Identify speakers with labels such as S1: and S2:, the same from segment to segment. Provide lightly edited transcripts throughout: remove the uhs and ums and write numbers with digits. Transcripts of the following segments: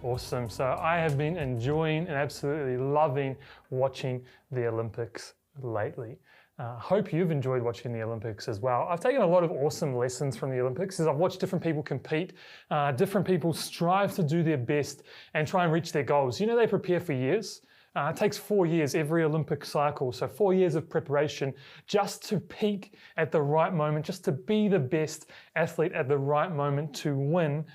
S1: Awesome. So I have been enjoying and absolutely loving watching the Olympics lately. Hope you've enjoyed watching the Olympics as well. I've taken a lot of awesome lessons from the Olympics as I've watched different people compete, different people strive to do their best and try and reach their goals. You know, they prepare for years. It takes 4 years every Olympic cycle, so 4 years of preparation just to peak at the right moment, just to be the best athlete at the right moment to win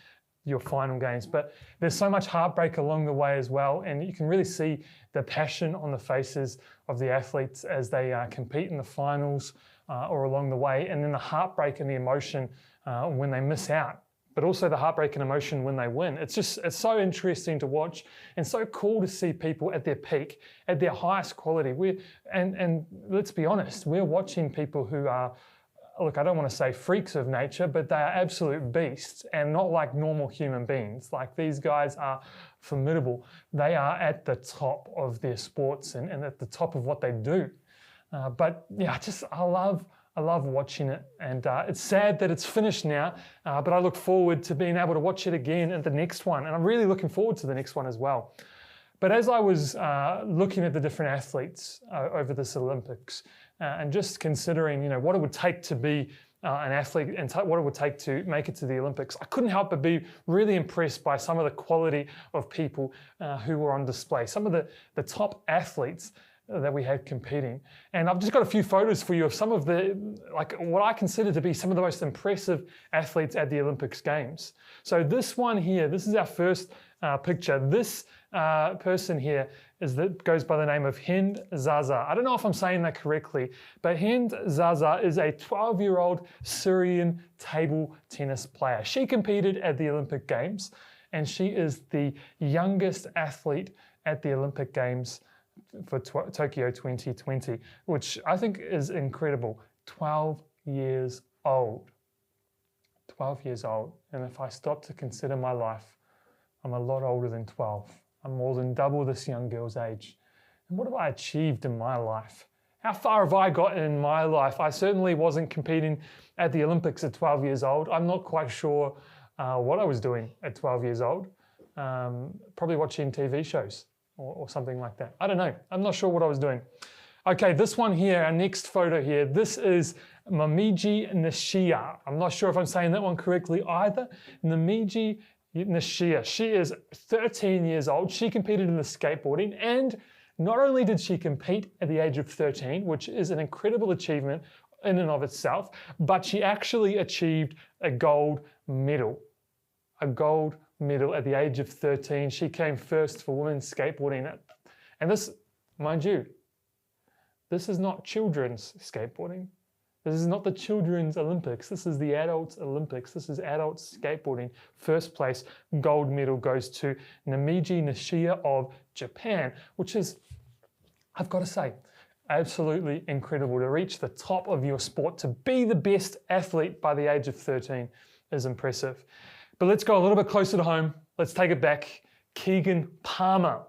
S1: your final games. But there's so much heartbreak along the way as well, and you can really see the passion on the faces of the athletes as they compete in the finals or along the way, and then the heartbreak and the emotion when they miss out, but also the heartbreak and emotion when they win. It's so interesting to watch and so cool to see people at their peak, at their highest quality. And let's be honest, we're watching people who are, look, I don't want to say freaks of nature, but they are absolute beasts and not like normal human beings. Like, these guys are formidable. They are at the top of their sports and at the top of what they do. But yeah, I love watching it, and it's sad that it's finished now, but I look forward to being able to watch it again at the next one, and I'm really looking forward to the next one as well. But as I was looking at the different athletes over this Olympics, and just considering, you know, what it would take to be an athlete and what it would take to make it to the Olympics, I couldn't help but be really impressed by some of the quality of people who were on display, some of the top athletes that we had competing. And I've just got a few photos for you of some of the, like, what I consider to be some of the most impressive athletes at the Olympics Games. So this one here, this is our first picture. This person here goes by the name of Hind Zaza. I don't know if I'm saying that correctly, but Hind Zaza is a 12-year-old Syrian table tennis player. She competed at the Olympic Games, and she is the youngest athlete at the Olympic Games for Tokyo 2020, which I think is incredible. 12 years old. 12 years old. And if I stop to consider my life, I'm a lot older than 12. I'm more than double this young girl's age. And what have I achieved in my life? How far have I gotten in my life? I certainly wasn't competing at the Olympics at 12 years old. I'm not quite sure what I was doing at 12 years old. Probably watching TV shows or something like that. I don't know. I'm not sure what I was doing. Okay, this one here, our next photo here, this is Momiji Nishia. I'm not sure if I'm saying that one correctly either. Momiji Nishia. She is 13 years old. She competed in the skateboarding, and not only did she compete at the age of 13, which is an incredible achievement in and of itself, but she actually achieved a gold medal. A gold medal at the age of 13. She came first for women's skateboarding. And this, mind you, this is not children's skateboarding. This is not the children's Olympics. This is the adults Olympics. This is adult skateboarding. First place gold medal goes to Momiji Nishia of Japan, which is, I've got to say, absolutely incredible. To reach the top of your sport, to be the best athlete by the age of 13 is impressive. But let's go a little bit closer to home. Let's take it back. Keegan Palmer.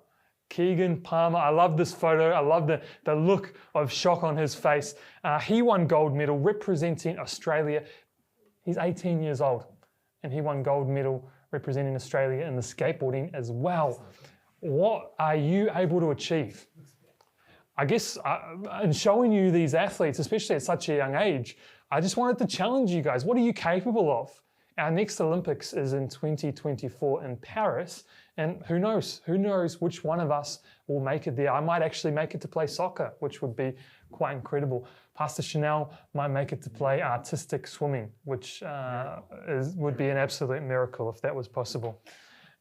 S1: Keegan Palmer. I love this photo. I love the look of shock on his face. He won gold medal representing Australia. He's 18 years old, and he won gold medal representing Australia in the skateboarding as well. What are you able to achieve? I guess in showing you these athletes, especially at such a young age, I just wanted to challenge you guys. What are you capable of? Our next Olympics is in 2024 in Paris, and who knows which one of us will make it there. I might actually make it to play soccer, which would be quite incredible. Pastor Chanel might make it to play artistic swimming, which would be an absolute miracle if that was possible.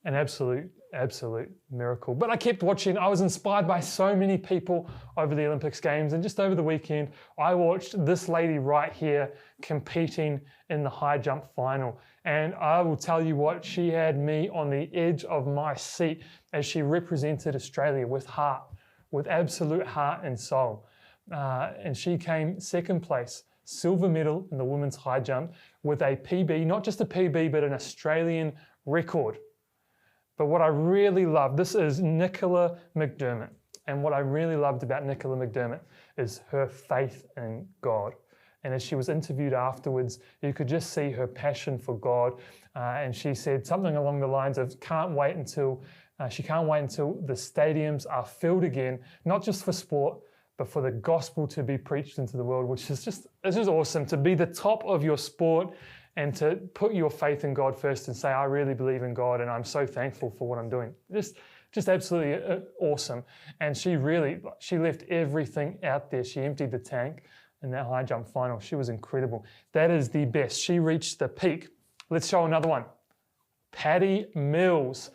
S1: An absolute miracle. But I kept watching. I was inspired by so many people over the Olympics Games, and just over the weekend, I watched this lady right here competing in the high jump final. And I will tell you what, she had me on the edge of my seat as she represented Australia with heart, with absolute heart and soul. And she came second place, silver medal in the women's high jump with a PB, not just a PB, but an Australian record. But what I really love, this is Nicola McDermott. And what I really loved about Nicola McDermott is her faith in God. And as she was interviewed afterwards, you could just see her passion for God. And she said something along the lines of, she can't wait until the stadiums are filled again, not just for sport, but for the gospel to be preached into the world, which is just awesome, to be the top of your sport and to put your faith in God first and say, I really believe in God and I'm so thankful for what I'm doing. Just absolutely awesome. And she left everything out there. She emptied the tank in that high jump final. She was incredible. That is the best. She reached the peak. Let's show another one. Patty Mills.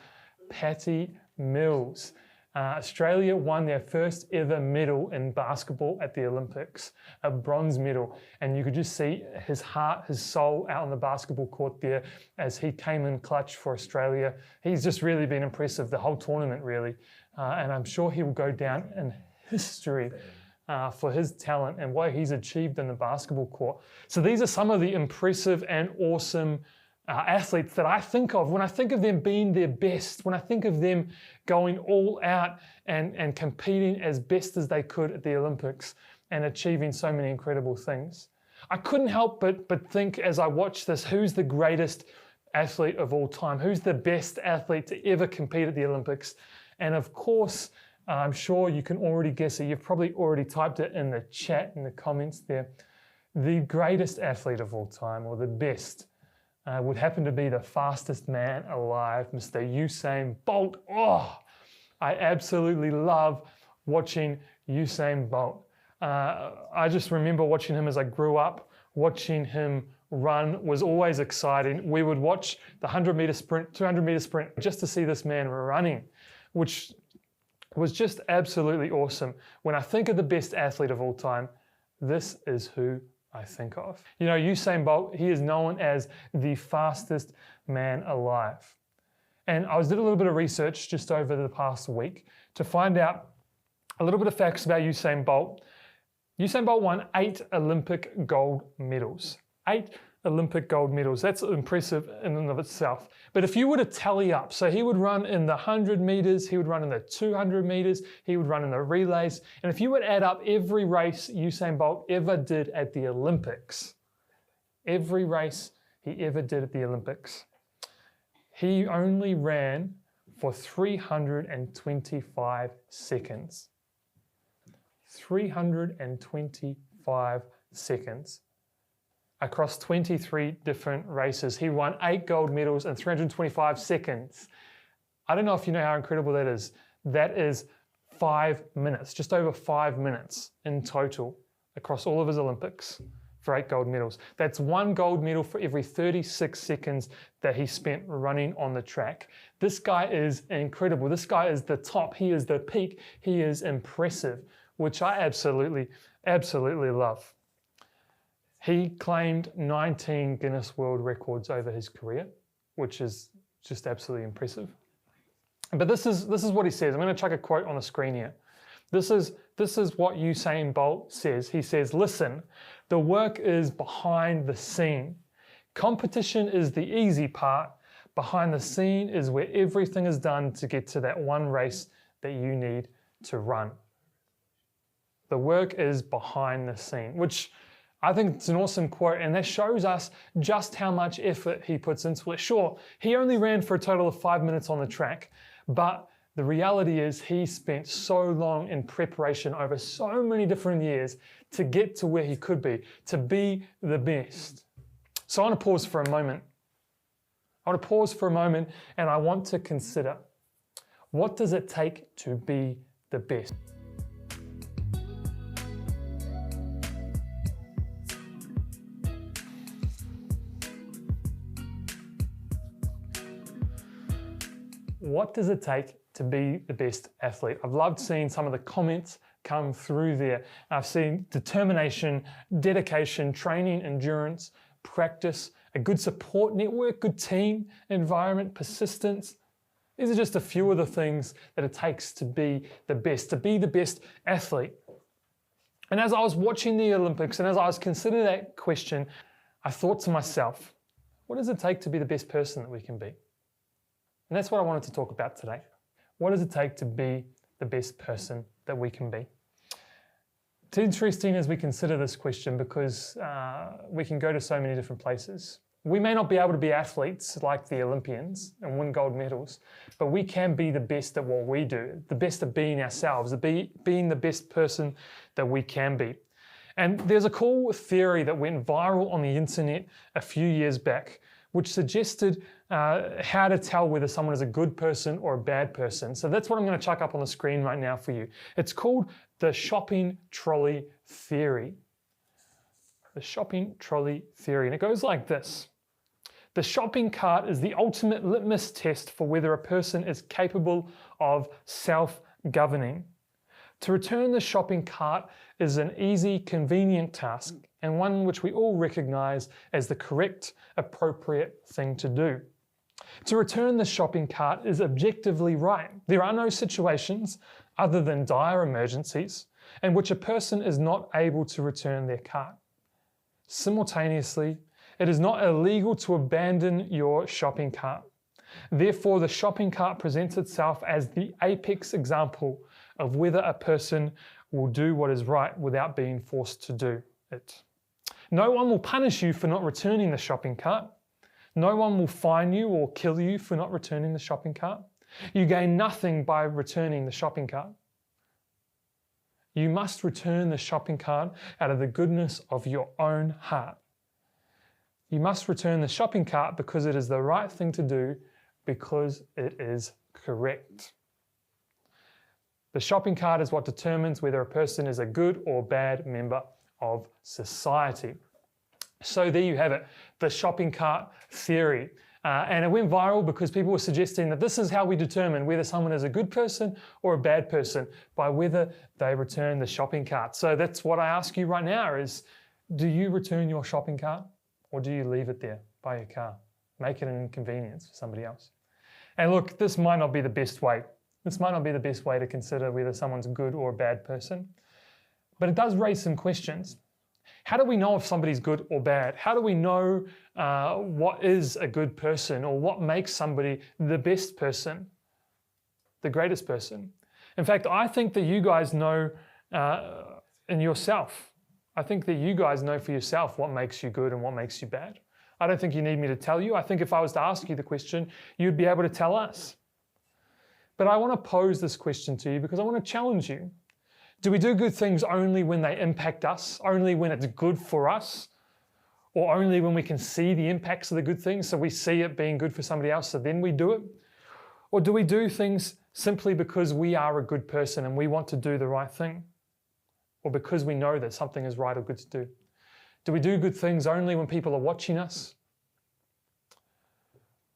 S1: Patty Mills. Australia won their first ever medal in basketball at the Olympics, a bronze medal. And you could just see his heart, his soul out on the basketball court there as he came in clutch for Australia. He's just really been impressive, the whole tournament really. And I'm sure he will go down in history for his talent and what he's achieved in the basketball court. So these are some of the impressive and awesome athletes that I think of when I think of them being their best, when I think of them going all out and competing as best as they could at the Olympics and achieving so many incredible things. I couldn't help but think as I watched this, who's the greatest athlete of all time? Who's the best athlete to ever compete at the Olympics? And of course, I'm sure you can already guess it. You've probably already typed it in the chat, in the comments there. The greatest athlete of all time, or the best, would happen to be the fastest man alive, Mr. Usain Bolt. Oh, I absolutely love watching Usain Bolt. I just remember watching him as I grew up. Watching him run was always exciting. We would watch the 100-meter sprint, 200-meter sprint, just to see this man running, which was just absolutely awesome. When I think of the best athlete of all time, this is who I think of. You know, Usain Bolt, he is known as the fastest man alive. And I did a little bit of research just over the past week to find out a little bit of facts about Usain Bolt. Usain Bolt won 8 Olympic gold medals. 8 Olympic gold medals. That's impressive in and of itself. But if you were to tally up, so he would run in the 100 meters, he would run in the 200 meters, he would run in the relays. And if you would add up every race Usain Bolt ever did at the Olympics, every race he ever did at the Olympics, he only ran for 325 seconds. 325 seconds. Across 23 different races. He won 8 gold medals in 325 seconds. I don't know if you know how incredible that is. That is 5 minutes, just over 5 minutes in total across all of his Olympics for 8 gold medals. That's 1 gold medal for every 36 seconds that he spent running on the track. This guy is incredible. This guy is the top. He is the peak. He is impressive, which I absolutely love. He claimed 19 Guinness World Records over his career, which is just absolutely impressive. But this is what he says. I'm going to chuck a quote on the screen here. This is what Usain Bolt says. He says, listen, the work is behind the scene. Competition is the easy part. Behind the scene is where everything is done to get to that one race that you need to run. The work is behind the scene, which I think it's an awesome quote, and that shows us just how much effort he puts into it. Sure, he only ran for a total of 5 minutes on the track, but the reality is he spent so long in preparation over so many different years to get to where he could be, to be the best. So I want to pause for a moment. And I want to consider, what does it take to be the best? What does it take to be the best athlete? I've loved seeing some of the comments come through there. I've seen determination, dedication, training, endurance, practice, a good support network, good team environment, persistence. These are just a few of the things that it takes to be the best athlete. And as I was watching the Olympics and as I was considering that question, I thought to myself, what does it take to be the best person that we can be? And that's what I wanted to talk about today. What does it take to be the best person that we can be? It's interesting as we consider this question because we can go to so many different places. We may not be able to be athletes like the Olympians and win gold medals, but we can be the best at what we do, the best at being ourselves, being the best person that we can be. And there's a cool theory that went viral on the internet a few years back, which suggested how to tell whether someone is a good person or a bad person. So that's what I'm going to chuck up on the screen right now for you. It's called the shopping trolley theory. The shopping trolley theory. And it goes like this. The shopping cart is the ultimate litmus test for whether a person is capable of self-governing. To return the shopping cart is an easy, convenient task and one which we all recognize as the correct, appropriate thing to do. To return the shopping cart is objectively right. There are no situations, other than dire emergencies, in which a person is not able to return their cart. Simultaneously, it is not illegal to abandon your shopping cart. Therefore, the shopping cart presents itself as the apex example of whether a person will do what is right without being forced to do it. No one will punish you for not returning the shopping cart. No one will fine you or kill you for not returning the shopping cart. You gain nothing by returning the shopping cart. You must return the shopping cart out of the goodness of your own heart. You must return the shopping cart because it is the right thing to do, because it is correct. The shopping cart is what determines whether a person is a good or bad member of society. So there you have it, the shopping cart theory. And it went viral because people were suggesting that this is how we determine whether someone is a good person or a bad person, by whether they return the shopping cart. So that's what I ask you right now is, do you return your shopping cart or do you leave it there by your car? Make it an inconvenience for somebody else. And look, this might not be the best way. This might not be the best way to consider whether someone's a good or a bad person, but it does raise some questions. How do we know if somebody's good or bad? How do we know what is a good person, or what makes somebody the best person, the greatest person? In fact, I think that you guys know in yourself. I think that you guys know for yourself what makes you good and what makes you bad. I don't think you need me to tell you. I think if I was to ask you the question, you'd be able to tell us. But I want to pose this question to you because I want to challenge you. Do we do good things only when they impact us, only when it's good for us, or only when we can see the impacts of the good things, so we see it being good for somebody else, so then we do it? Or do we do things simply because we are a good person and we want to do the right thing, or because we know that something is right or good to do? Do we do good things only when people are watching us?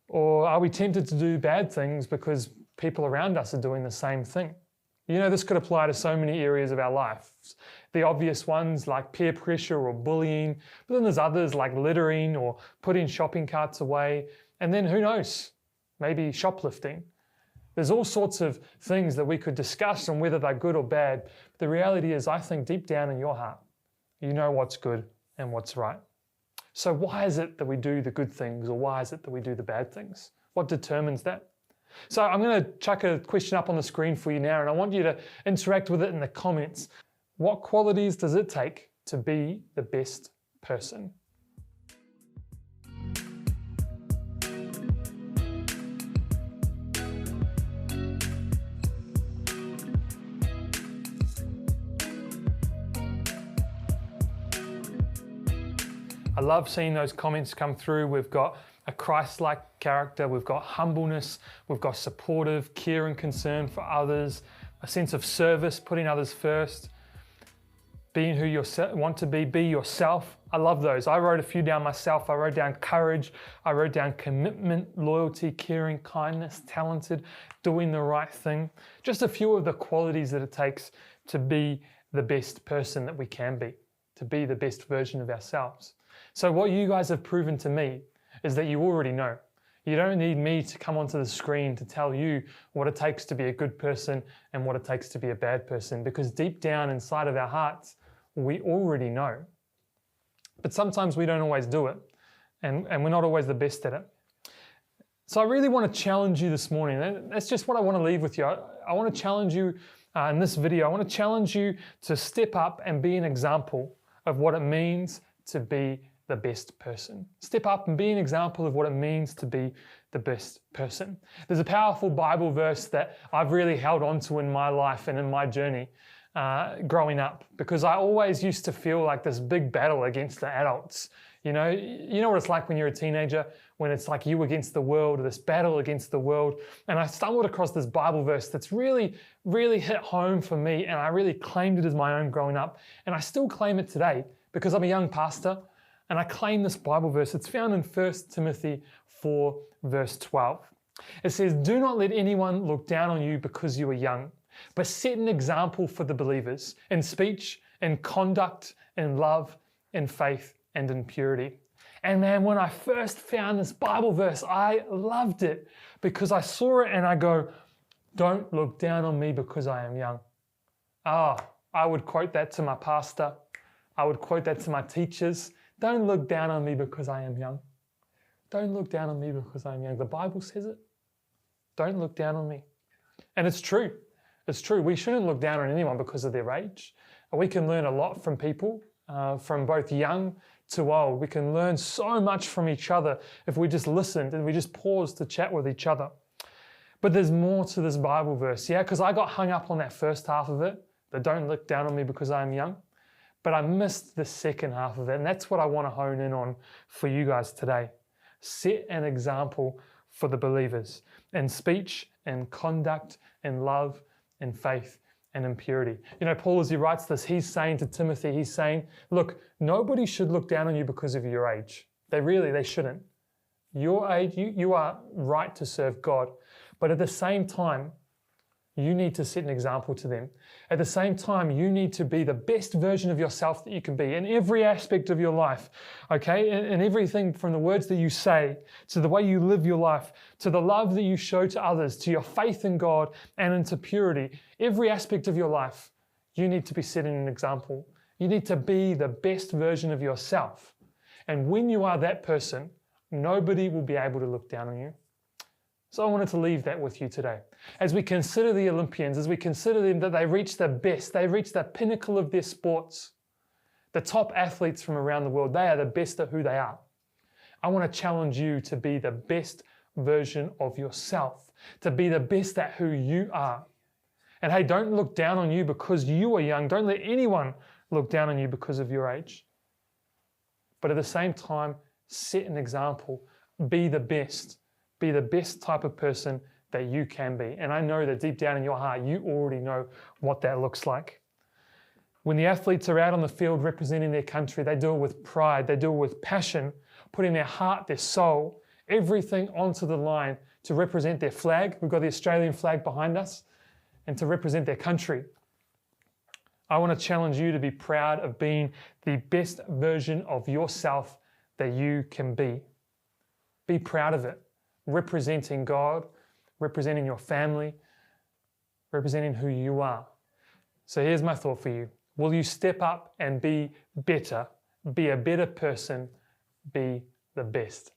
S1: Or are we tempted to do bad things because people around us are doing the same thing? You know, this could apply to so many areas of our life. The obvious ones like peer pressure or bullying, but then there's others like littering or putting shopping carts away. And then who knows, maybe shoplifting. There's all sorts of things that we could discuss on whether they're good or bad. But the reality is, I think deep down in your heart, you know what's good and what's right. So why is it that we do the good things, or why is it that we do the bad things? What determines that? So I'm going to chuck a question up on the screen for you now, and I want you to interact with it in the comments. What qualities does it take to be the best person? I love seeing those comments come through. We've got a Christ-like character, we've got humbleness, we've got supportive, care and concern for others, a sense of service, putting others first, being who you want to be yourself. I love those. I wrote a few down myself. I wrote down courage, I wrote down commitment, loyalty, caring, kindness, talented, doing the right thing. Just a few of the qualities that it takes to be the best person that we can be, to be the best version of ourselves. So what you guys have proven to me is that you already know. You don't need me to come onto the screen to tell you what it takes to be a good person and what it takes to be a bad person, because deep down inside of our hearts, we already know. But sometimes we don't always do it, and we're not always the best at it. So I really want to challenge you this morning. That's just what I want to leave with you. I want to challenge you In this video, I want to challenge you to step up and be an example of what it means to be the best person. Step up and be an example of what it means to be the best person. There's a powerful Bible verse that I've really held on to in my life and in my journey growing up, because I always used to feel like this big battle against the adults. You know what it's like when you're a teenager, when it's like you against the world, this battle against the world. And I stumbled across this Bible verse that's really, really hit home for me, and I really claimed it as my own growing up. And I still claim it today because I'm a young pastor, and I claim this Bible verse. It's found in 1 Timothy 4, verse 12. It says, "Do not let anyone look down on you because you are young, but set an example for the believers in speech, in conduct, in love, in faith, and in purity." And man, when I first found this Bible verse, I loved it because I saw it and I go, don't look down on me because I am young. I would quote that to my pastor. I would quote that to my teachers. Don't look down on me because I am young. Don't look down on me because I am young. The Bible says it. Don't look down on me. And it's true. It's true. We shouldn't look down on anyone because of their age. We can learn a lot from people, from both young to old. We can learn so much from each other if we just listened and we just paused to chat with each other. But there's more to this Bible verse, yeah? Because I got hung up on that first half of it, that don't look down on me because I am young. But I missed the second half of it, and that's what I want to hone in on for you guys today. Set an example for the believers in speech, in conduct, in love, in faith, and in purity. You know, Paul, as he writes this, he's saying to Timothy, he's saying, look, nobody should look down on you because of your age. They shouldn't. Your age, you are right to serve God. But at the same time, you need to set an example to them. At the same time, you need to be the best version of yourself that you can be in every aspect of your life, okay? In everything from the words that you say, to the way you live your life, to the love that you show to others, to your faith in God and into purity. Every aspect of your life, you need to be setting an example. You need to be the best version of yourself. And when you are that person, nobody will be able to look down on you. So I wanted to leave that with you today. As we consider the Olympians, as we consider them that they reach the best, they reach the pinnacle of their sports, the top athletes from around the world, they are the best at who they are. I want to challenge you to be the best version of yourself, to be the best at who you are. And hey, don't look down on you because you are young. Don't let anyone look down on you because of your age. But at the same time, set an example. Be the best. Be the best type of person that you can be. And I know that deep down in your heart, you already know what that looks like. When the athletes are out on the field representing their country, they do it with pride, they do it with passion, putting their heart, their soul, everything onto the line to represent their flag. We've got the Australian flag behind us, and to represent their country. I want to challenge you to be proud of being the best version of yourself that you can be. Be proud of it. Representing God, representing your family, representing who you are. So here's my thought for you. Will you step up and be better? Be a better person. Be the best.